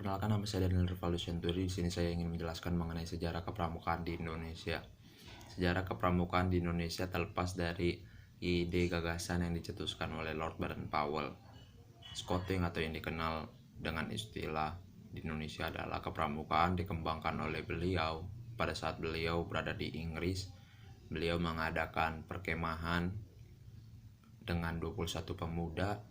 Perkenalkan, nama saya Daniel Revolutionary. Di sini saya ingin menjelaskan mengenai sejarah kepramukaan di Indonesia. Sejarah kepramukaan di Indonesia terlepas dari ide gagasan yang dicetuskan oleh Lord Baden-Powell. Scouting atau yang dikenal dengan istilah di Indonesia adalah kepramukaan dikembangkan oleh beliau pada saat beliau berada di Inggris. Beliau mengadakan perkemahan dengan 21 pemuda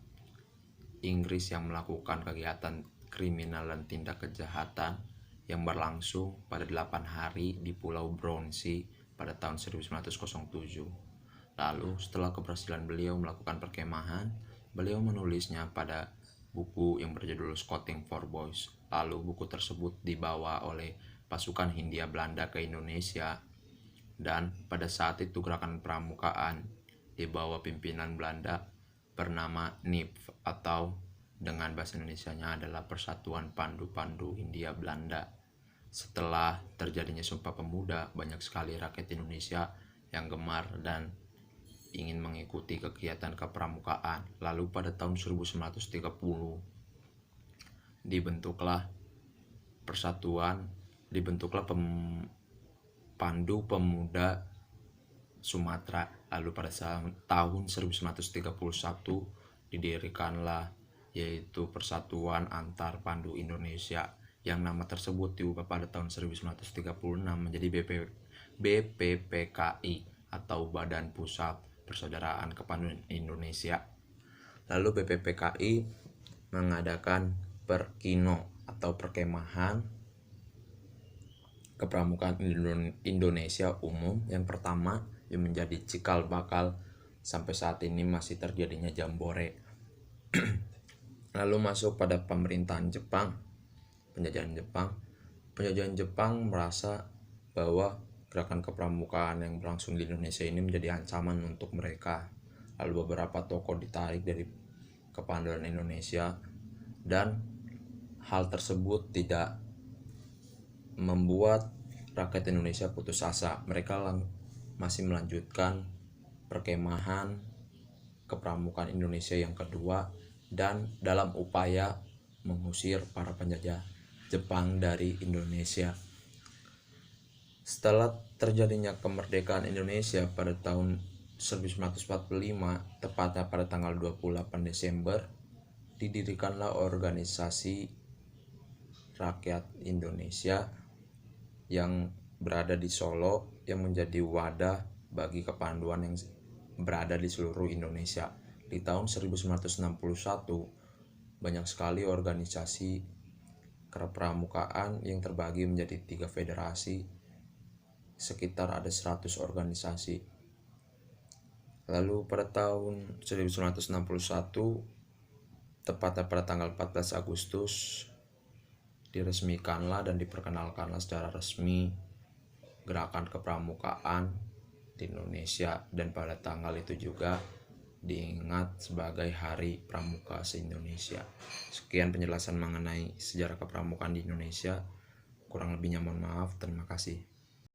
Inggris yang melakukan kegiatan kriminal dan tindak kejahatan yang berlangsung pada 8 hari di Pulau Brownsea pada tahun 1907. Lalu setelah keberhasilan beliau melakukan perkemahan, beliau menulisnya pada buku yang berjudul Scouting for Boys. Lalu buku tersebut dibawa oleh pasukan Hindia Belanda ke Indonesia, dan pada saat itu gerakan pramukaan di bawah pimpinan Belanda bernama NIP atau dengan bahasa Indonesianya adalah Persatuan Pandu-Pandu Hindia Belanda. Setelah terjadinya Sumpah Pemuda, banyak sekali rakyat Indonesia yang gemar dan ingin mengikuti kegiatan kepramukaan. Lalu pada tahun 1930 dibentuklah Pandu Pemuda Sumatera. Lalu pada tahun 1931 didirikanlah yaitu Persatuan Antar Pandu Indonesia, yang nama tersebut diubah pada tahun 1936 menjadi BPPKI atau Badan Pusat Persaudaraan Kepanduan Indonesia. Lalu BPPKI mengadakan perkino atau perkemahan kepramukaan Indonesia umum yang pertama yang menjadi cikal bakal sampai saat ini masih terjadinya jambore. Lalu masuk pada pemerintahan Jepang, penjajahan Jepang merasa bahwa gerakan kepramukaan yang berlangsung di Indonesia ini menjadi ancaman untuk mereka. Lalu beberapa tokoh ditarik dari kepanduan Indonesia, dan hal tersebut tidak membuat rakyat Indonesia putus asa. Mereka masih melanjutkan perkemahan kepramukaan Indonesia yang kedua, dan dalam upaya mengusir para penjajah Jepang dari Indonesia. Setelah terjadinya kemerdekaan Indonesia pada tahun 1945, tepatnya pada tanggal 28 Desember, didirikanlah organisasi rakyat Indonesia yang berada di Solo, yang menjadi wadah bagi kepanduan yang berada di seluruh Indonesia. Di tahun 1961 banyak sekali organisasi kepramukaan yang terbagi menjadi 3 federasi, sekitar ada 100 organisasi. Lalu pada tahun 1961, tepatnya pada tanggal 14 Agustus, diresmikanlah dan diperkenalkanlah secara resmi gerakan kepramukaan di Indonesia, dan pada tanggal itu juga diingat sebagai Hari Pramuka se-Indonesia. Sekian penjelasan mengenai sejarah kepramukaan di Indonesia. Kurang lebihnya mohon maaf. Terima kasih.